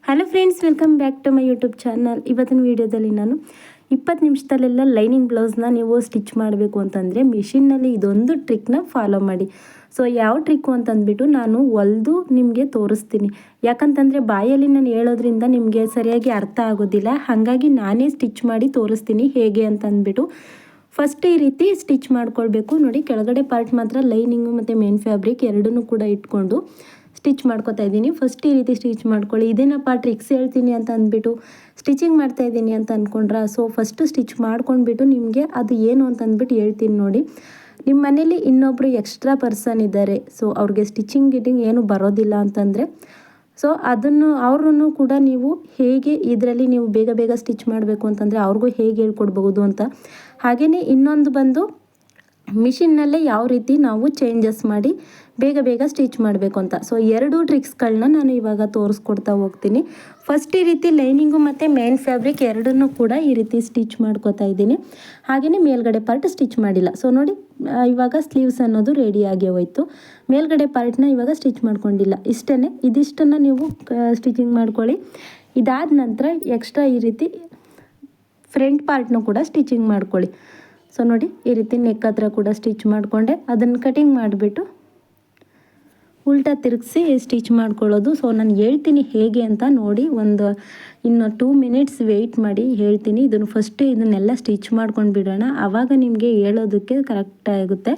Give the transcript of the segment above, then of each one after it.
Hello friends, welcome back to my YouTube channel. ಇವತ್ತಿನ ವೀಡಿಯೋದಲ್ಲಿ ನಾನು 20 ನಿಮಿಷದಲ್ಲೆಲ್ಲ ಲೈನಿಂಗ್ ಬ್ಲೌಸ್ನ ನೀವು ಸ್ಟಿಚ್ ಮಾಡಬೇಕು ಅಂತಂದರೆ ಮಿಷಿನ್ನಲ್ಲಿ ಇದೊಂದು ಟ್ರಿಕ್ನ ಫಾಲೋ ಮಾಡಿ. ಸೊ ಯಾವ ಟ್ರಿಕ್ಕು ಅಂತಂದ್ಬಿಟ್ಟು ನಾನು ಹೊಲಿದು ನಿಮಗೆ ತೋರಿಸ್ತೀನಿ. ಯಾಕಂತಂದರೆ ಬಾಯಲ್ಲಿ ನಾನು ಹೇಳೋದ್ರಿಂದ ನಿಮಗೆ ಸರಿಯಾಗಿ ಅರ್ಥ ಆಗೋದಿಲ್ಲ. ಹಾಗಾಗಿ ನಾನೇ ಸ್ಟಿಚ್ ಮಾಡಿ ತೋರಿಸ್ತೀನಿ ಹೇಗೆ ಅಂತಂದ್ಬಿಟ್ಟು. ಫಸ್ಟ್ ಈ ರೀತಿ ಸ್ಟಿಚ್ ಮಾಡ್ಕೊಳ್ಬೇಕು. ನೋಡಿ, ಕೆಳಗಡೆ ಪಾರ್ಟ್ ಮಾತ್ರ ಲೈನಿಂಗು ಮತ್ತು ಮೇನ್ ಫ್ಯಾಬ್ರಿಕ್ ಎರಡನ್ನೂ ಕೂಡ ಇಟ್ಕೊಂಡು ಸ್ಟಿಚ್ ಮಾಡ್ಕೊತಾ ಇದ್ದೀನಿ. ಫಸ್ಟ್ ಈ ರೀತಿ ಸ್ಟಿಚ್ ಮಾಡ್ಕೊಳ್ಳಿ. ಇದೇನಪ್ಪ ಟ್ರಿಕ್ಸ್ ಹೇಳ್ತೀನಿ ಅಂತ ಅಂದ್ಬಿಟ್ಟು ಸ್ಟಿಚಿಂಗ್ ಮಾಡ್ತಾ ಇದ್ದೀನಿ ಅಂತ ಅಂದ್ಕೊಂಡ್ರ. ಸೊ ಫಸ್ಟು ಸ್ಟಿಚ್ ಮಾಡ್ಕೊಂಡ್ಬಿಟ್ಟು ನಿಮಗೆ ಅದು ಏನು ಅಂತ ಅಂದ್ಬಿಟ್ಟು ಹೇಳ್ತೀನಿ ನೋಡಿ. ನಿಮ್ಮ ಮನೇಲಿ ಇನ್ನೊಬ್ಬರು ಎಕ್ಸ್ಟ್ರಾ ಪರ್ಸನ್ ಇದ್ದಾರೆ, ಸೊ ಅವ್ರಿಗೆ ಸ್ಟಿಚಿಂಗ್ ಏನು ಬರೋದಿಲ್ಲ ಅಂತಂದರೆ ಸೊ ಅವ್ರನ್ನು ಕೂಡ ನೀವು ಹೇಗೆ ಇದರಲ್ಲಿ ನೀವು ಬೇಗ ಬೇಗ ಸ್ಟಿಚ್ ಮಾಡಬೇಕು ಅಂತಂದರೆ ಅವ್ರಿಗೂ ಹೇಗೆ ಹೇಳ್ಕೊಡ್ಬೋದು ಅಂತ. ಹಾಗೆಯೇ ಇನ್ನೊಂದು ಬಂದು ಮಿಷಿನ್ನಲ್ಲೇ ಯಾವ ರೀತಿ ನಾವು ಚೇಂಜಸ್ ಮಾಡಿ ಬೇಗ ಬೇಗ ಸ್ಟಿಚ್ ಮಾಡಬೇಕು ಅಂತ. ಸೊ ಎರಡು ಟ್ರಿಕ್ಸ್ಗಳನ್ನ ನಾನು ಇವಾಗ ತೋರಿಸ್ಕೊಡ್ತಾ ಹೋಗ್ತೀನಿ. ಫಸ್ಟ್ ಈ ರೀತಿ ಲೈನಿಂಗು ಮತ್ತು ಮೇನ್ ಫ್ಯಾಬ್ರಿಕ್ ಎರಡನ್ನೂ ಕೂಡ ಈ ರೀತಿ ಸ್ಟಿಚ್ ಮಾಡ್ಕೋತಾ ಇದ್ದೀನಿ. ಹಾಗೆಯೇ ಮೇಲ್ಗಡೆ ಪಾರ್ಟ್ ಸ್ಟಿಚ್ ಮಾಡಿಲ್ಲ. ಸೊ ನೋಡಿ, ಇವಾಗ ಸ್ಲೀವ್ಸ್ ಅನ್ನೋದು ರೆಡಿಯಾಗಿ ಹೋಯ್ತು. ಮೇಲ್ಗಡೆ ಪಾರ್ಟ್ನ ಇವಾಗ ಸ್ಟಿಚ್ ಮಾಡ್ಕೊಂಡಿಲ್ಲ. ಇದಿಷ್ಟನ್ನು ನೀವು ಸ್ಟಿಚಿಂಗ್ ಮಾಡ್ಕೊಳ್ಳಿ. ಇದಾದ ನಂತರ ಎಕ್ಸ್ಟ್ರಾ ಈ ರೀತಿ ಫ್ರಂಟ್ ಪಾರ್ಟ್ನೂ ಕೂಡ ಸ್ಟಿಚಿಂಗ್ ಮಾಡ್ಕೊಳ್ಳಿ. ಸೊ ನೋಡಿ, ಈ ರೀತಿ ನೆಕ್ ಹತ್ರ ಕೂಡ ಸ್ಟಿಚ್ ಮಾಡಿಕೊಂಡೆ. ಅದನ್ನು ಕಟಿಂಗ್ ಮಾಡಿಬಿಟ್ಟು ಉಲ್ಟಾ ತಿರುಗಿಸಿ ಸ್ಟಿಚ್ ಮಾಡ್ಕೊಳ್ಳೋದು. ಸೊ ನಾನು ಹೇಳ್ತೀನಿ ಹೇಗೆ ಅಂತ ನೋಡಿ. ಇನ್ನು 2 ಮಿನಿಟ್ಸ್ ವೆಯ್ಟ್ ಮಾಡಿ, ಹೇಳ್ತೀನಿ. ಇದನ್ನೆಲ್ಲ ಸ್ಟಿಚ್ ಮಾಡ್ಕೊಂಡು ಬಿಡೋಣ. ಆವಾಗ ನಿಮಗೆ ಹೇಳೋದಕ್ಕೆ ಕರೆಕ್ಟ್ ಆಗುತ್ತೆ.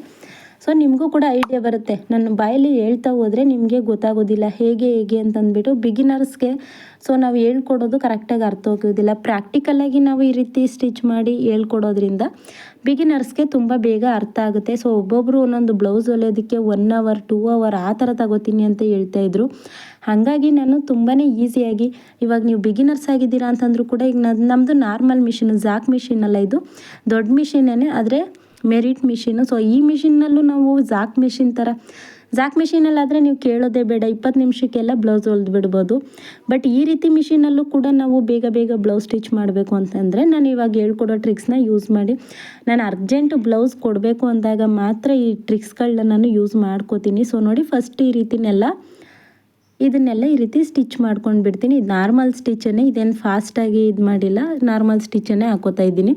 ಸೊ ನಿಮಗೂ ಕೂಡ ಐಡಿಯಾ ಬರುತ್ತೆ. ನನ್ನ ಬಾಯಲ್ಲಿ ಹೇಳ್ತಾ ಹೋದರೆ ನಿಮಗೆ ಗೊತ್ತಾಗೋದಿಲ್ಲ ಹೇಗೆ ಅಂತಂದ್ಬಿಟ್ಟು ಬಿಗಿನರ್ಸ್ಗೆ ಸೊ ನಾವು ಹೇಳ್ಕೊಡೋದು ಕರೆಕ್ಟಾಗಿ ಅರ್ಥ ಹೋಗೋದಿಲ್ಲ. ಪ್ರಾಕ್ಟಿಕಲಾಗಿ ನಾವು ಈ ರೀತಿ ಸ್ಟಿಚ್ ಮಾಡಿ ಹೇಳ್ಕೊಡೋದ್ರಿಂದ ಬಿಗಿನರ್ಸ್ಗೆ ತುಂಬ ಬೇಗ ಅರ್ಥ ಆಗುತ್ತೆ. ಸೊ ಒಬ್ಬೊಬ್ಬರು ಒಂದೊಂದು ಬ್ಲೌಸ್ ಹೊಲಿಯೋದಕ್ಕೆ 1 ಅವರ್ 2 ಅವರ್ ಆ ಥರ ತಗೋತೀನಿ ಅಂತ ಹೇಳ್ತಾಯಿದ್ರು. ಹಾಗಾಗಿ ನಾನು ತುಂಬಾ ಈಸಿಯಾಗಿ, ಇವಾಗ ನೀವು ಬಿಗಿನರ್ಸ್ ಆಗಿದ್ದೀರಾ ಅಂತಂದರೂ ಕೂಡ, ಈಗ ನಮ್ಮದು ನಾರ್ಮಲ್ ಮಿಷಿನ್, ಜಾಕ್ ಮಿಷಿನಲ್ಲ, ಇದು ದೊಡ್ಡ ಮಿಷಿನೇ, ಆದರೆ ಮೆರಿಟ್ ಮಿಷಿನು. ಸೊ ಈ ಮಿಷಿನ್ನಲ್ಲೂ ನಾವು ಜಾಕ್ ಮಿಷಿನಲ್ಲಾದರೆ ನೀವು ಕೇಳೋದೇ ಬೇಡ, 20 ನಿಮಿಷಕ್ಕೆಲ್ಲ ಬ್ಲೌಸ್ ಹೊಲ್ದು ಬಿಡ್ಬೋದು. ಬಟ್ ಈ ರೀತಿ ಮಿಷಿನಲ್ಲೂ ಕೂಡ ನಾವು ಬೇಗ ಬೇಗ ಬ್ಲೌಸ್ ಸ್ಟಿಚ್ ಮಾಡಬೇಕು ಅಂತಂದರೆ ನಾನು ಇವಾಗ ಹೇಳ್ಕೊಡೋ ಟ್ರಿಕ್ಸ್ನ ಯೂಸ್ ಮಾಡಿ, ನಾನು ಅರ್ಜೆಂಟು ಬ್ಲೌಸ್ ಕೊಡಬೇಕು ಅಂದಾಗ ಮಾತ್ರ ಈ ಟ್ರಿಕ್ಸ್ಗಳನ್ನ ನಾನು ಯೂಸ್ ಮಾಡ್ಕೋತೀನಿ. ಸೊ ನೋಡಿ, ಫಸ್ಟ್ ಇದನ್ನೆಲ್ಲ ಈ ರೀತಿ ಸ್ಟಿಚ್ ಮಾಡ್ಕೊಂಡು ಬಿಡ್ತೀನಿ. ಇದು ನಾರ್ಮಲ್ ಸ್ಟಿಚ್ಚನ್ನೇ, ಇದೇನು ಫಾಸ್ಟಾಗಿ ಮಾಡಿಲ್ಲ, ನಾರ್ಮಲ್ ಸ್ಟಿಚ್ಚನ್ನೇ ಹಾಕೋತಾ ಇದ್ದೀನಿ.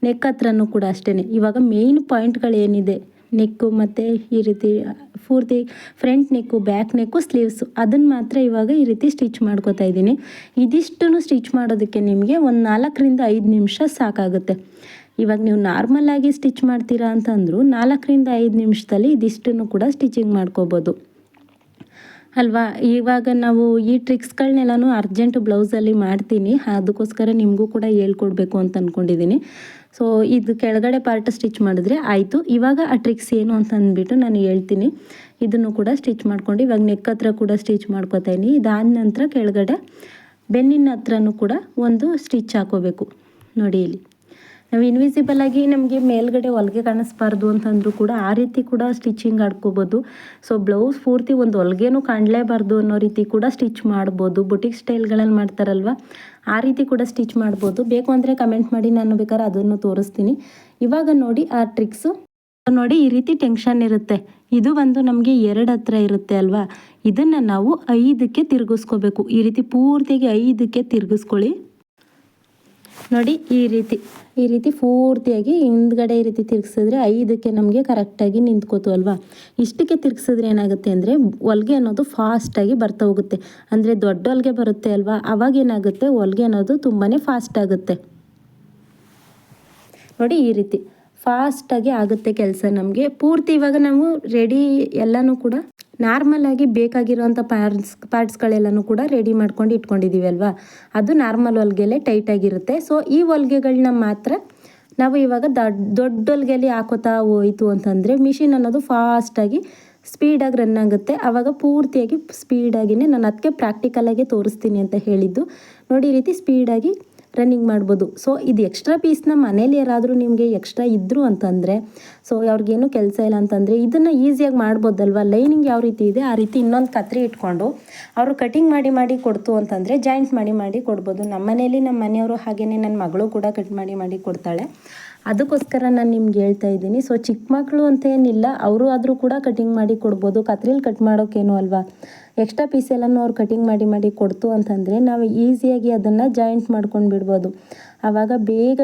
ನೆಕ್ ಹತ್ರನೂ ಕೂಡ ಅಷ್ಟೇ. ಇವಾಗ ಮೇಯ್ನ್ ಪಾಯಿಂಟ್ಗಳೇನಿದೆ, ನೆಕ್ಕು ಮತ್ತು ಈ ರೀತಿ ಪೂರ್ತಿ ಫ್ರಂಟ್ ನೆಕ್ಕು, ಬ್ಯಾಕ್ ನೆಕ್ಕು, ಸ್ಲೀವ್ಸು, ಅದನ್ನು ಮಾತ್ರ ಇವಾಗ ಈ ರೀತಿ ಸ್ಟಿಚ್ ಮಾಡ್ಕೋತಾ ಇದ್ದೀನಿ. ಇದಿಷ್ಟನ್ನು ಸ್ಟಿಚ್ ಮಾಡೋದಕ್ಕೆ ನಿಮಗೆ ಒಂದು 4 ರಿಂದ 5 ನಿಮಿಷ ಸಾಕಾಗುತ್ತೆ. ಇವಾಗ ನೀವು ನಾರ್ಮಲಾಗಿ ಸ್ಟಿಚ್ ಮಾಡ್ತೀರಾ ಅಂತಂದರೂ 4 ರಿಂದ 5 ನಿಮಿಷದಲ್ಲಿ ಇದಿಷ್ಟನ್ನು ಕೂಡ ಸ್ಟಿಚಿಂಗ್ ಮಾಡ್ಕೋಬೋದು ಅಲ್ವಾ. ಇವಾಗ ನಾವು ಈ ಟ್ರಿಕ್ಸ್ಗಳನ್ನೆಲ್ಲನೂ ಅರ್ಜೆಂಟ್ ಬ್ಲೌಸಲ್ಲಿ ಮಾಡ್ತೀನಿ, ಅದಕ್ಕೋಸ್ಕರ ನಿಮಗೂ ಕೂಡ ಹೇಳ್ಕೊಡ್ಬೇಕು ಅಂತ ಅಂದ್ಕೊಂಡಿದ್ದೀನಿ. ಸೊ ಇದು ಕೆಳಗಡೆ ಪಾರ್ಟ್ ಸ್ಟಿಚ್ ಮಾಡಿದ್ರೆ ಆಯಿತು. ಇವಾಗ ಆ ಟ್ರಿಕ್ಸ್ ಏನು ಅಂತ ಅಂದ್ಬಿಟ್ಟು ನಾನು ಹೇಳ್ತೀನಿ. ಇದನ್ನು ಕೂಡ ಸ್ಟಿಚ್ ಮಾಡ್ಕೊಂಡು ಇವಾಗ ನೆಕ್ ಹತ್ರ ಕೂಡ ಸ್ಟಿಚ್ ಮಾಡ್ಕೊತಾ ಇದ್ದೀನಿ. ಇದಾದ ನಂತರ ಕೆಳಗಡೆ ಬೆನ್ನಿನ ಹತ್ರನೂ ಕೂಡ ಒಂದು ಸ್ಟಿಚ್ ಹಾಕೋಬೇಕು. ನೋಡಿ, ಇಲ್ಲಿ ನಾವು ಇನ್ವಿಸಿಬಲ್ ಆಗಿ ನಮಗೆ ಮೇಲ್ಗಡೆ ಹೊಲಿಗೆ ಕಾಣಿಸ್ಬಾರ್ದು ಅಂತಂದರೂ ಕೂಡ ಆ ರೀತಿ ಕೂಡ ಸ್ಟಿಚಿಂಗ್ ಆಡ್ಕೋಬೋದು. ಸೊ ಬ್ಲೌಸ್ ಪೂರ್ತಿ ಒಂದು ಹೊಲಿಗೆನೂ ಕಾಣಲೇಬಾರ್ದು ಅನ್ನೋ ರೀತಿ ಕೂಡ ಸ್ಟಿಚ್ ಮಾಡ್ಬೋದು. ಬುಟಿಕ್ ಸ್ಟೈಲ್ಗಳಲ್ಲಿ ಮಾಡ್ತಾರಲ್ವ, ಆ ರೀತಿ ಕೂಡ ಸ್ಟಿಚ್ ಮಾಡ್ಬೋದು. ಬೇಕು ಅಂದರೆ ಕಮೆಂಟ್ ಮಾಡಿ, ನಾನು ಬೇಕಾದ್ರೆ ಅದನ್ನು ತೋರಿಸ್ತೀನಿ. ಇವಾಗ ನೋಡಿ ಆ ಟ್ರಿಕ್ಸು ನೋಡಿ, ಈ ರೀತಿ ಟೆನ್ಷನ್ ಇರುತ್ತೆ. ಇದು ಒಂದು ನಮಗೆ 2 ಹತ್ರ ಇರುತ್ತೆ ಅಲ್ವಾ, ಇದನ್ನು ನಾವು 5ಕ್ಕೆ ತಿರುಗಿಸ್ಕೋಬೇಕು. ಈ ರೀತಿ ಪೂರ್ತಿಯಾಗಿ 5ಕ್ಕೆ ತಿರುಗಿಸ್ಕೊಳ್ಳಿ. ನೋಡಿ, ಈ ರೀತಿ ಪೂರ್ತಿಯಾಗಿ ಹಿಂದ್ಗಡೆ ಈ ರೀತಿ ತಿರುಗಿಸಿದ್ರೆ 5ಕ್ಕೆ ನಮಗೆ ಕರೆಕ್ಟಾಗಿ ನಿಂತ್ಕೋತು ಅಲ್ವಾ. ಇಷ್ಟಕ್ಕೆ ತಿರುಗಿಸಿದ್ರೆ ಏನಾಗುತ್ತೆ ಅಂದರೆ ಹೊಲಿಗೆ ಅನ್ನೋದು ಫಾಸ್ಟಾಗಿ ಬರ್ತಾ ಹೋಗುತ್ತೆ. ಅಂದರೆ ದೊಡ್ಡ ಹೊಲಿಗೆ ಬರುತ್ತೆ ಅಲ್ವಾ, ಅವಾಗ ಏನಾಗುತ್ತೆ, ಹೊಲಿಗೆ ಅನ್ನೋದು ತುಂಬಾ ಫಾಸ್ಟ್ ಆಗುತ್ತೆ. ನೋಡಿ, ಈ ರೀತಿ ಫಾಸ್ಟಾಗಿ ಆಗುತ್ತೆ ಕೆಲಸ ನಮಗೆ ಪೂರ್ತಿ. ಇವಾಗ ನಾವು ರೆಡಿ ಎಲ್ಲನೂ ಕೂಡ ನಾರ್ಮಲಾಗಿ ಬೇಕಾಗಿರೋಂಥ ಪಾರ್ಟ್ಸ್ಗಳೆಲ್ಲನೂ ಕೂಡ ರೆಡಿ ಮಾಡ್ಕೊಂಡು ಇಟ್ಕೊಂಡಿದ್ದೀವಿ ಅಲ್ವಾ, ಅದು ನಾರ್ಮಲ್ ಹೊಲಿಗೆಲೇ ಟೈಟಾಗಿರುತ್ತೆ. ಸೊ ಈ ಹೊಲಿಗೆಗಳನ್ನ ಮಾತ್ರ ನಾವು ಇವಾಗ ದೊಡ್ಡ ಹೊಲಿಗೆಯಲ್ಲಿ ಹಾಕೋತಾ ಹೋಯಿತು ಅಂತಂದರೆ ಮಿಷಿನ್ ಅನ್ನೋದು ಫಾಸ್ಟಾಗಿ ಸ್ಪೀಡಾಗಿ ರನ್ ಆಗುತ್ತೆ. ಆವಾಗ ಪೂರ್ತಿಯಾಗಿ ಸ್ಪೀಡಾಗಿಯೇ, ನಾನು ಅದಕ್ಕೆ ಪ್ರಾಕ್ಟಿಕಲಾಗಿ ತೋರಿಸ್ತೀನಿ ಅಂತ ಹೇಳಿದ್ದು. ನೋಡಿ, ಈ ರೀತಿ ಸ್ಪೀಡಾಗಿ ರನ್ನಿಂಗ್ ಮಾಡ್ಬೋದು. ಸೊ ಇದು ಎಕ್ಸ್ಟ್ರಾ ಪೀಸ್ನ ಮನೇಲಿ ಯಾರಾದರೂ ನಿಮಗೆ ಎಕ್ಸ್ಟ್ರಾ ಇದ್ದರು ಅಂತಂದರೆ, ಸೊ ಅವ್ರಿಗೇನು ಕೆಲಸ ಇಲ್ಲ ಅಂತಂದರೆ ಇದನ್ನು ಈಸಿಯಾಗಿ ಮಾಡ್ಬೋದಲ್ವ. ಲೈನಿಂಗ್ ಯಾವ ರೀತಿ ಇದೆ ಆ ರೀತಿ ಇನ್ನೊಂದು ಕತ್ರಿ ಇಟ್ಕೊಂಡು ಅವರು ಕಟಿಂಗ್ ಮಾಡಿ ಕೊಡ್ತು ಅಂತಂದರೆ ಜಾಯಿಂಟ್ ಮಾಡಿ ಕೊಡ್ಬೋದು. ನಮ್ಮ ಮನೆಯವರು ಹಾಗೆಯೇ ನನ್ನ ಮಗಳು ಕೂಡ ಕಟ್ ಮಾಡಿ ಕೊಡ್ತಾಳೆ. ಅದಕ್ಕೋಸ್ಕರ ನಾನು ನಿಮ್ಗೆ ಹೇಳ್ತಾ ಇದ್ದೀನಿ. ಸೊ ಚಿಕ್ಕ ಮಕ್ಕಳು ಅಂತ ಏನಿಲ್ಲ, ಅವರು ಆದರೂ ಕೂಡ ಕಟಿಂಗ್ ಮಾಡಿ ಕೊಡ್ಬೋದು. ಕತ್ರಿಲಿ ಕಟ್ ಮಾಡೋಕ್ಕೇನು ಅಲ್ವಾ, ಎಕ್ಸ್ಟ್ರಾ ಪೀಸ್ ಎಲ್ಲನೂ ಅವ್ರು ಕಟಿಂಗ್ ಮಾಡಿ ಕೊಡ್ತು ಅಂತಂದರೆ ನಾವು ಈಸಿಯಾಗಿ ಅದನ್ನು ಜಾಯಿಂಟ್ ಮಾಡ್ಕೊಂಡು ಬಿಡ್ಬೋದು. ಆವಾಗ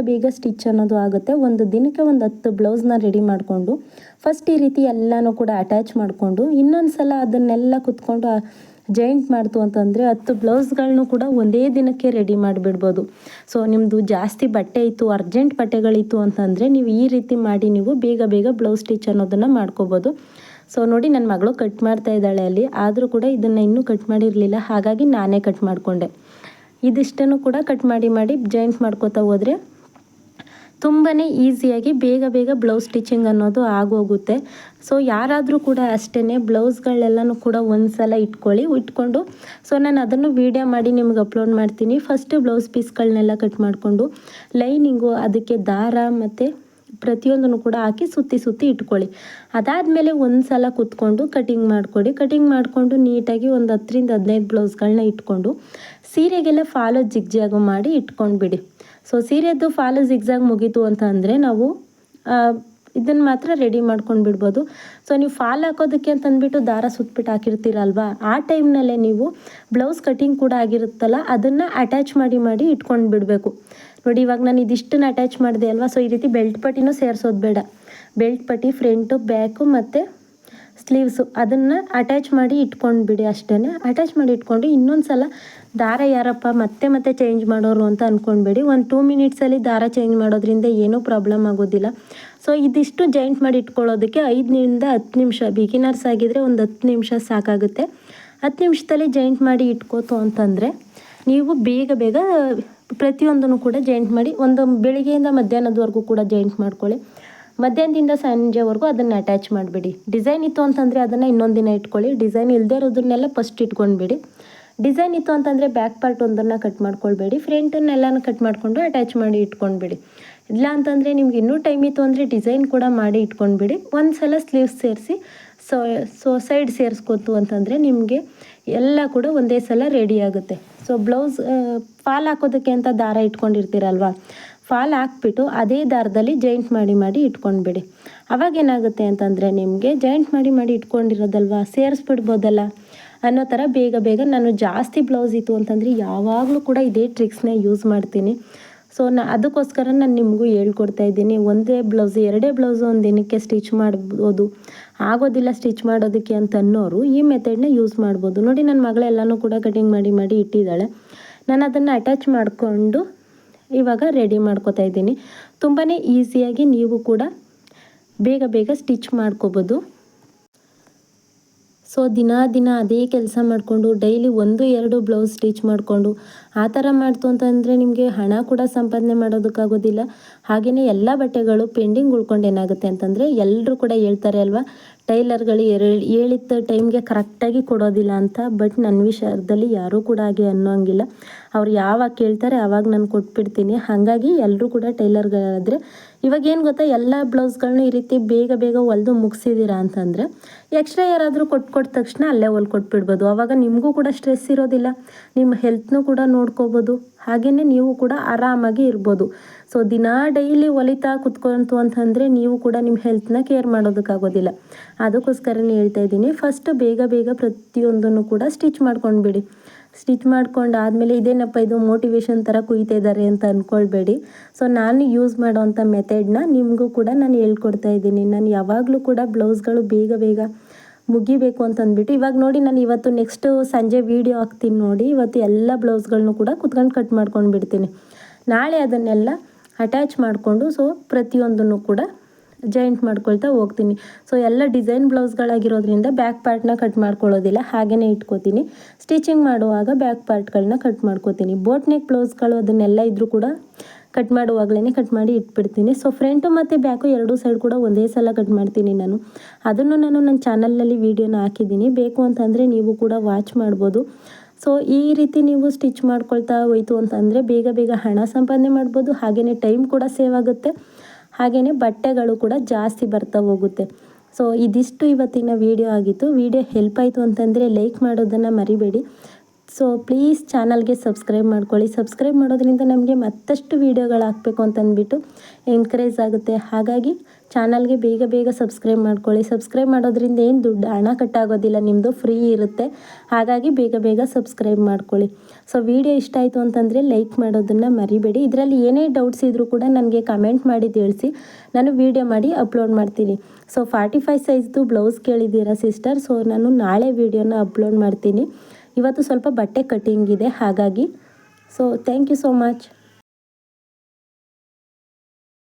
ಬೇಗ ಸ್ಟಿಚ್ ಅನ್ನೋದು ಆಗುತ್ತೆ. ಒಂದು ದಿನಕ್ಕೆ ಒಂದು 10 ಬ್ಲೌಸ್ನ ರೆಡಿ ಮಾಡಿಕೊಂಡು ಫಸ್ಟ್ ಈ ರೀತಿ ಎಲ್ಲನೂ ಕೂಡ ಅಟ್ಯಾಚ್ ಮಾಡಿಕೊಂಡು ಇನ್ನೊಂದು ಸಲ ಅದನ್ನೆಲ್ಲ ಕುತ್ಕೊಂಡು ಜಾಯಿಂಟ್ ಮಾಡ್ತು ಅಂತಂದರೆ 10 ಬ್ಲೌಸ್ಗಳನ್ನೂ ಕೂಡ ಒಂದೇ ದಿನಕ್ಕೆ ರೆಡಿ ಮಾಡಿಬಿಡ್ಬೋದು. ಸೊ ನಿಮ್ಮದು ಜಾಸ್ತಿ ಬಟ್ಟೆ ಇತ್ತು, ಅರ್ಜೆಂಟ್ ಬಟ್ಟೆಗಳಿತ್ತು ಅಂತಂದರೆ ನೀವು ಈ ರೀತಿ ಮಾಡಿ ನೀವು ಬೇಗ ಬ್ಲೌಸ್ ಸ್ಟಿಚ್ ಅನ್ನೋದನ್ನು ಮಾಡ್ಕೋಬೋದು. ಸೊ ನೋಡಿ, ನನ್ನ ಮಗಳು ಕಟ್ ಮಾಡ್ತಾ ಇದ್ದಾಳೆ ಅಲ್ಲಿ, ಆದರೂ ಕೂಡ ಇದನ್ನು ಇನ್ನೂ ಕಟ್ ಮಾಡಿರಲಿಲ್ಲ, ಹಾಗಾಗಿ ನಾನೇ ಕಟ್ ಮಾಡಿಕೊಂಡೆ. ಇದಿಷ್ಟನ್ನು ಕೂಡ ಕಟ್ ಮಾಡಿ ಜಾಯಿಂಟ್ ಮಾಡ್ಕೋತಾ ಹೋದರೆ ತುಂಬಾ ಈಸಿಯಾಗಿ ಬೇಗ ಬ್ಲೌಸ್ ಸ್ಟಿಚಿಂಗ್ ಅನ್ನೋದು ಆಗೋಗುತ್ತೆ. ಸೊ ಯಾರಾದರೂ ಕೂಡ ಅಷ್ಟೇ ಬ್ಲೌಸ್ಗಳೆಲ್ಲನೂ ಕೂಡ ಒಂದು ಸಲ ಇಟ್ಕೊಂಡು ಸೊ ನಾನು ಅದನ್ನು ವೀಡಿಯೋ ಮಾಡಿ ನಿಮ್ಗೆ ಅಪ್ಲೋಡ್ ಮಾಡ್ತೀನಿ. ಫಸ್ಟು ಬ್ಲೌಸ್ ಪೀಸ್ಗಳನ್ನೆಲ್ಲ ಕಟ್ ಮಾಡಿಕೊಂಡು ಲೈನಿಂಗು, ಅದಕ್ಕೆ ದಾರ ಮತ್ತು ಪ್ರತಿಯೊಂದನ್ನು ಕೂಡ ಹಾಕಿ ಸುತ್ತಿ ಇಟ್ಕೊಳ್ಳಿ. ಅದಾದಮೇಲೆ ಒಂದು ಸಲ ಕುತ್ಕೊಂಡು ಕಟಿಂಗ್ ಮಾಡಿಕೊಂಡು ನೀಟಾಗಿ ಒಂದು 10ರಿಂದ 15 ಬ್ಲೌಸ್ಗಳನ್ನ ಇಟ್ಕೊಂಡು ಸೀರೆಗೆಲ್ಲ ಫಾಲು ಜಿಗ್ಜಾಗು ಮಾಡಿ ಇಟ್ಕೊಂಡ್ಬಿಡಿ. ಸೊ ಸೀರೆದು ಫಾಲು ಜಿಗ್ಜಾಗ್ ಮುಗೀತು ಅಂತ ಅಂದರೆ ನಾವು ಇದನ್ನು ಮಾತ್ರ ರೆಡಿ ಮಾಡ್ಕೊಂಡು ಬಿಡ್ಬೋದು. ಸೊ ನೀವು ಫಾಲ್ ಹಾಕೋದಕ್ಕೆ ಅಂತಂದ್ಬಿಟ್ಟು ದಾರ ಸುತ್ತಬಿಟ್ಟು ಹಾಕಿರ್ತೀರಲ್ವ, ಆ ಟೈಮ್ನಲ್ಲೇ ನೀವು ಬ್ಲೌಸ್ ಕಟಿಂಗ್ ಕೂಡ ಆಗಿರುತ್ತಲ್ಲ ಅದನ್ನು ಅಟ್ಯಾಚ್ ಮಾಡಿ ಇಟ್ಕೊಂಡು ಬಿಡಬೇಕು. ನೋಡಿ, ಇವಾಗ ನಾನು ಇದಿಷ್ಟನ್ನು ಅಟ್ಯಾಚ್ ಮಾಡಿದೆ ಅಲ್ವಾ. ಸೊ ಈ ರೀತಿ ಬೆಲ್ಟ್ ಪಟ್ಟಿನೂ ಸೇರಿಸೋದು ಬೇಡ. ಬೆಲ್ಟ್ ಪಟ್ಟಿ, ಫ್ರಂಟು, ಬ್ಯಾಕು ಮತ್ತು ಸ್ಲೀವ್ಸು ಅದನ್ನು ಅಟ್ಯಾಚ್ ಮಾಡಿ ಇಟ್ಕೊಂಡ್ಬಿಡಿ. ಅಷ್ಟೇ ಅಟ್ಯಾಚ್ ಮಾಡಿ ಇಟ್ಕೊಂಡು ಇನ್ನೊಂದು ಸಲ ದಾರ ಯಾರಪ್ಪ ಮತ್ತೆ ಚೇಂಜ್ ಮಾಡೋರು ಅಂತ ಅಂದ್ಕೊಂಡ್ಬೇಡಿ. ಒಂದು 2 ಮಿನಿಟ್ಸಲ್ಲಿ ದಾರ ಚೇಂಜ್ ಮಾಡೋದ್ರಿಂದ ಏನೂ ಪ್ರಾಬ್ಲಮ್ ಆಗೋದಿಲ್ಲ. ಸೊ ಇದಿಷ್ಟು ಜಾಯಿಂಟ್ ಮಾಡಿ ಇಟ್ಕೊಳ್ಳೋದಕ್ಕೆ 5ರಿಂದ 10 ನಿಮಿಷ, ಬಿಗಿನರ್ಸ್ ಆಗಿದ್ದರೆ ಒಂದು 10 ನಿಮಿಷ ಸಾಕಾಗುತ್ತೆ. 10 ನಿಮಿಷದಲ್ಲಿ ಜಾಯಿಂಟ್ ಮಾಡಿ ಇಟ್ಕೋತು ಅಂತಂದರೆ ನೀವು ಬೇಗ ಪ್ರತಿಯೊಂದನ್ನು ಕೂಡ ಜಾಯಿಂಟ್ ಮಾಡಿ ಒಂದು ಬೆಳಿಗ್ಗೆಯಿಂದ ಮಧ್ಯಾಹ್ನದವರೆಗೂ ಕೂಡ ಜಾಯಿಂಟ್ ಮಾಡ್ಕೊಳ್ಳಿ. ಮಧ್ಯಾಹ್ನದಿಂದ ಸಂಜೆವರೆಗೂ ಅದನ್ನು ಅಟ್ಯಾಚ್ ಮಾಡಿಬಿಡಿ. ಡಿಸೈನ್ ಇತ್ತು ಅಂತಂದರೆ ಅದನ್ನು ಇನ್ನೊಂದು ದಿನ ಇಟ್ಕೊಳ್ಳಿ. ಡಿಸೈನ್ ಇಲ್ಲದೇ ಇರೋದನ್ನೆಲ್ಲ ಫಸ್ಟ್ ಇಟ್ಕೊಂಡ್ಬಿಡಿ. ಡಿಸೈನ್ ಇತ್ತು ಅಂತಂದರೆ ಬ್ಯಾಕ್ ಪಾರ್ಟ್ ಒಂದನ್ನು ಕಟ್ ಮಾಡ್ಕೊಳ್ಬೇಡಿ, ಫ್ರಂಟನ್ನೆಲ್ಲನೂ ಕಟ್ ಮಾಡಿಕೊಂಡು ಅಟ್ಯಾಚ್ ಮಾಡಿ ಇಟ್ಕೊಂಡ್ಬಿಡಿ. ಇಲ್ಲ ಅಂತಂದರೆ ನಿಮ್ಗೆ ಇನ್ನೂ ಟೈಮ್ ಇತ್ತು ಅಂದರೆ ಡಿಸೈನ್ ಕೂಡ ಮಾಡಿ ಇಟ್ಕೊಂಡ್ಬಿಡಿ. ಒಂದು ಸಲ ಸ್ಲೀವ್ಸ್ ಸೇರಿಸಿ ಸೊ ಸೈಡ್ ಸೇರಿಸ್ಕೊತು ಅಂತಂದರೆ ನಿಮಗೆ ಎಲ್ಲ ಕೂಡ ಒಂದೇ ಸಲ ರೆಡಿ ಆಗುತ್ತೆ. ಸೊ ಬ್ಲೌಸ್ ಫಾಲ್ ಹಾಕೋದಕ್ಕೆ ಅಂತ ದಾರ ಇಟ್ಕೊಂಡಿರ್ತೀರಲ್ವ, ಫಾಲ್ ಹಾಕ್ಬಿಟ್ಟು ಅದೇ ದಾರದಲ್ಲಿ ಜಾಯಿಂಟ್ ಮಾಡಿ ಇಟ್ಕೊಂಡ್ಬಿಡಿ. ಅವಾಗ ಏನಾಗುತ್ತೆ ಅಂತಂದರೆ ನಿಮಗೆ ಜಾಯಿಂಟ್ ಮಾಡಿ ಇಟ್ಕೊಂಡಿರೋದಲ್ವ, ಸೇರಿಸ್ಬಿಡ್ಬೋದಲ್ಲ ಅನ್ನೋ ಥರ ಬೇಗ ನಾನು ಜಾಸ್ತಿ ಬ್ಲೌಸ್ ಇತ್ತು ಅಂತಂದರೆ ಯಾವಾಗಲೂ ಕೂಡ ಇದೇ ಟ್ರಿಕ್ಸ್ನ ಯೂಸ್ ಮಾಡ್ತೀನಿ. ಸೊ ಅದಕ್ಕೋಸ್ಕರ ನಾನು ನಿಮಗೂ ಹೇಳ್ಕೊಡ್ತಾ ಇದ್ದೀನಿ. ಒಂದೇ ಬ್ಲೌಸ್ 2 ಬ್ಲೌಸು ಒಂದು ದಿನಕ್ಕೆ ಸ್ಟಿಚ್ ಮಾಡ್ಬೋದು, ಆಗೋದಿಲ್ಲ ಸ್ಟಿಚ್ ಮಾಡೋದಕ್ಕೆ ಅಂತ ಅನ್ನೋರು ಈ ಮೆಥಡ್ನ ಯೂಸ್ ಮಾಡ್ಬೋದು. ನೋಡಿ, ನನ್ನ ಮಗಳೆಲ್ಲನೂ ಕೂಡ ಕಟಿಂಗ್ ಮಾಡಿ ಇಟ್ಟಿದ್ದಾಳೆ. ನಾನು ಅದನ್ನು ಅಟ್ಯಾಚ್ ಮಾಡಿಕೊಂಡು ಇವಾಗ ರೆಡಿ ಮಾಡ್ಕೋತಾ ಇದ್ದೀನಿ. ತುಂಬಾ ಈಸಿಯಾಗಿ ನೀವು ಕೂಡ ಬೇಗ ಸ್ಟಿಚ್ ಮಾಡ್ಕೋಬೋದು. ಸೊ ದಿನ ಅದೇ ಕೆಲಸ ಮಾಡಿಕೊಂಡು ಡೈಲಿ 1-2 ಬ್ಲೌಸ್ ಸ್ಟಿಚ್ ಮಾಡಿಕೊಂಡು ಆ ಥರ ಮಾಡ್ತು ಅಂತಂದರೆ ನಿಮಗೆ ಹಣ ಕೂಡ ಸಂಪಾದನೆ ಮಾಡೋದಕ್ಕಾಗೋದಿಲ್ಲ. ಹಾಗೆಯೇ ಎಲ್ಲ ಬಟ್ಟೆಗಳು ಪೆಂಡಿಂಗ್ ಉಳ್ಕೊಂಡು ಏನಾಗುತ್ತೆ ಅಂತಂದರೆ ಎಲ್ಲರೂ ಕೂಡ ಹೇಳ್ತಾರೆ ಅಲ್ವಾ, ಟೈಲರ್ಗಳು ಹೇಳಿದ ಟೈಮ್ಗೆ ಕರೆಕ್ಟಾಗಿ ಕೊಡೋದಿಲ್ಲ ಅಂತ. ಬಟ್ ನನ್ನ ವಿಷಯದಲ್ಲಿ ಯಾರೂ ಕೂಡ ಹಾಗೆ ಅನ್ನೋಂಗಿಲ್ಲ. ಅವ್ರು ಯಾವಾಗ ಕೇಳ್ತಾರೆ ಆವಾಗ ನಾನು ಕೊಟ್ಬಿಡ್ತೀನಿ. ಹಾಗಾಗಿ ಎಲ್ಲರೂ ಕೂಡ ಟೈಲರ್ಗಳಾದರೆ ಇವಾಗ ಏನು ಗೊತ್ತಾ, ಎಲ್ಲ ಬ್ಲೌಸ್ಗಳನ್ನೂ ಈ ರೀತಿ ಬೇಗ ಹೊಲಿದು ಮುಗಿಸಿದ್ದೀರಾ ಅಂತಂದರೆ ಎಕ್ಸ್ಟ್ರಾ ಯಾರಾದರೂ ಕೊಟ್ಟ ತಕ್ಷಣ ಅಲ್ಲೇ ಹೊಲ್ಕೊಟ್ಬಿಡ್ಬೋದು. ಆವಾಗ ನಿಮಗೂ ಕೂಡ ಸ್ಟ್ರೆಸ್ ಇರೋದಿಲ್ಲ, ನಿಮ್ಮ ಹೆಲ್ತ್ನೂ ಕೂಡ ನೋಡ್ಕೋಬೋದು, ಹಾಗೆಯೇ ನೀವು ಕೂಡ ಆರಾಮಾಗಿ ಇರ್ಬೋದು. ಸೊ ಡೈಲಿ ಹೊಲಿತಾ ಕುತ್ಕೊಂತು ಅಂತಂದರೆ ನೀವು ಕೂಡ ನಿಮ್ಮ ಹೆಲ್ತ್ನ ಕೇರ್ ಮಾಡೋದಕ್ಕಾಗೋದಿಲ್ಲ. ಅದಕ್ಕೋಸ್ಕರನೇ ಹೇಳ್ತಾ ಇದ್ದೀನಿ, ಫಸ್ಟ್ ಬೇಗ ಪ್ರತಿಯೊಂದನ್ನು ಕೂಡ ಸ್ಟಿಚ್ ಮಾಡ್ಕೊಂಡ್ಬಿಡಿ. ಸ್ಟಿಚ್ ಮಾಡ್ಕೊಂಡು ಆದಮೇಲೆ ಇದೇನಪ್ಪ ಇದು ಮೋಟಿವೇಶನ್ ಥರ ಕುಯ್ತಾ ಇದ್ದಾರೆ ಅಂತ ಅಂದ್ಕೊಳ್ಬೇಡಿ. ಸೊ ನಾನು ಯೂಸ್ ಮಾಡೋವಂಥ ಮೆಥಡ್ನ ನಿಮಗೂ ಕೂಡ ನಾನು ಹೇಳ್ಕೊಡ್ತಾ ಇದ್ದೀನಿ. ನಾನು ಯಾವಾಗಲೂ ಕೂಡ ಬ್ಲೌಸ್ಗಳು ಬೇಗ ಮುಗಿಬೇಕು ಅಂತಂದ್ಬಿಟ್ಟು ಇವಾಗ ನೋಡಿ, ನಾನು ಇವತ್ತು ನೆಕ್ಸ್ಟ್ ಸಂಜೆ ವೀಡಿಯೋ ಹಾಕ್ತೀನಿ ನೋಡಿ. ಇವತ್ತು ಎಲ್ಲ ಬ್ಲೌಸ್ಗಳನ್ನೂ ಕೂಡ ಕುತ್ಕೊಂಡು ಕಟ್ ಮಾಡ್ಕೊಂಡು ಬಿಡ್ತೀನಿ. ನಾಳೆ ಅದನ್ನೆಲ್ಲ ಅಟ್ಯಾಚ್ ಮಾಡಿಕೊಂಡು ಸೊ ಪ್ರತಿಯೊಂದನ್ನು ಕೂಡ ಜಾಯಿಂಟ್ ಮಾಡ್ಕೊಳ್ತಾ ಹೋಗ್ತೀನಿ. ಸೊ ಎಲ್ಲ ಡಿಸೈನ್ ಬ್ಲೌಸ್ಗಳಾಗಿರೋದ್ರಿಂದ ಬ್ಯಾಕ್ ಪಾರ್ಟ್ನ ಕಟ್ ಮಾಡ್ಕೊಳ್ಳೋದಿಲ್ಲ, ಹಾಗೆಯೇ ಇಟ್ಕೋತೀನಿ. ಸ್ಟಿಚಿಂಗ್ ಮಾಡುವಾಗ ಬ್ಯಾಕ್ ಪಾರ್ಟ್ಗಳನ್ನ ಕಟ್ ಮಾಡ್ಕೋತೀನಿ. ಬೋಟ್ ನೆಕ್ ಬ್ಲೌಸ್ಗಳು ಅದನ್ನೆಲ್ಲ ಇದ್ರೂ ಕೂಡ ಕಟ್ ಮಾಡುವಾಗಲೇ ಕಟ್ ಮಾಡಿ ಇಟ್ಬಿಡ್ತೀನಿ. ಸೊ ಫ್ರಂಟು ಮತ್ತು ಬ್ಯಾಕು 2 ಸೈಡ್ ಕೂಡ ಒಂದೇ ಸಲ ಕಟ್ ಮಾಡ್ತೀನಿ ನಾನು. ಅದನ್ನು ನಾನು ನನ್ನ ಚಾನಲ್ನಲ್ಲಿ ವೀಡಿಯೋನ ಹಾಕಿದ್ದೀನಿ, ಬೇಕು ಅಂತಂದರೆ ನೀವು ಕೂಡ ವಾಚ್ ಮಾಡ್ಬೋದು. ಸೊ ಈ ರೀತಿ ನೀವು ಸ್ಟಿಚ್ ಮಾಡ್ಕೊಳ್ತಾ ಹೋಯ್ತು ಅಂತಂದರೆ ಬೇಗ ಹಣ ಸಂಪಾದನೆ ಮಾಡ್ಬೋದು, ಹಾಗೆಯೇ ಟೈಮ್ ಕೂಡ ಸೇವ್ ಆಗುತ್ತೆ, ಹಾಗೆಯೇ ಬಟ್ಟೆಗಳು ಕೂಡ ಜಾಸ್ತಿ ಬರ್ತಾ ಹೋಗುತ್ತೆ. ಸೊ ಇದಿಷ್ಟು ಇವತ್ತಿನ ವೀಡಿಯೋ ಆಗಿತ್ತು. ವೀಡಿಯೋ ಹೆಲ್ಪ್ ಆಯಿತು ಅಂತಂದರೆ ಲೈಕ್ ಮಾಡೋದನ್ನು ಮರಿಬೇಡಿ. ಸೊ ಪ್ಲೀಸ್ ಚಾನಲ್ಗೆ ಸಬ್ಸ್ಕ್ರೈಬ್ ಮಾಡ್ಕೊಳ್ಳಿ. ಸಬ್ಸ್ಕ್ರೈಬ್ ಮಾಡೋದ್ರಿಂದ ನಮಗೆ ಮತ್ತಷ್ಟು ವೀಡಿಯೋಗಳು ಹಾಕಬೇಕು ಅಂತಂದ್ಬಿಟ್ಟು ಎನ್ಕರೇಜ್ ಆಗುತ್ತೆ. ಹಾಗಾಗಿ ಚಾನಲ್ಗೆ ಬೇಗ ಬೇಗ ಸಬ್ಸ್ಕ್ರೈಬ್ ಮಾಡ್ಕೊಳ್ಳಿ. ಸಬ್ಸ್ಕ್ರೈಬ್ ಮಾಡೋದ್ರಿಂದ ಏನು ದುಡ್ಡು ಹಣ ಕಟ್ಟಾಗೋದಿಲ್ಲ, ನಿಮ್ಮದು ಫ್ರೀ ಇರುತ್ತೆ. ಹಾಗಾಗಿ ಬೇಗ ಬೇಗ ಸಬ್ಸ್ಕ್ರೈಬ್ ಮಾಡ್ಕೊಳ್ಳಿ. ಸೊ ವಿಡಿಯೋ ಇಷ್ಟ ಆಯಿತು ಅಂತಂದರೆ ಲೈಕ್ ಮಾಡೋದನ್ನು ಮರಿಬೇಡಿ. ಇದರಲ್ಲಿ ಏನೇ ಡೌಟ್ಸ್ ಇದ್ದರೂ ಕೂಡ ನನಗೆ ಕಮೆಂಟ್ ಮಾಡಿ ತಿಳಿಸಿ, ನಾನು ವಿಡಿಯೋ ಮಾಡಿ ಅಪ್ಲೋಡ್ ಮಾಡ್ತೀನಿ. ಸೊ 45 ಸೈಜ್ದು ಬ್ಲೌಸ್ ಕೇಳಿದ್ದೀರಾ ಸಿಸ್ಟರ್. ಸೊ ನಾನು ನಾಳೆ ವಿಡಿಯೋನ ಅಪ್ಲೋಡ್ ಮಾಡ್ತೀನಿ. ಇವತ್ತು ಸ್ವಲ್ಪ ಬಟ್ಟೆ ಕಟ್ಟಿಂಗ್ ಇದೆ ಹಾಗಾಗಿ. So thank you so much.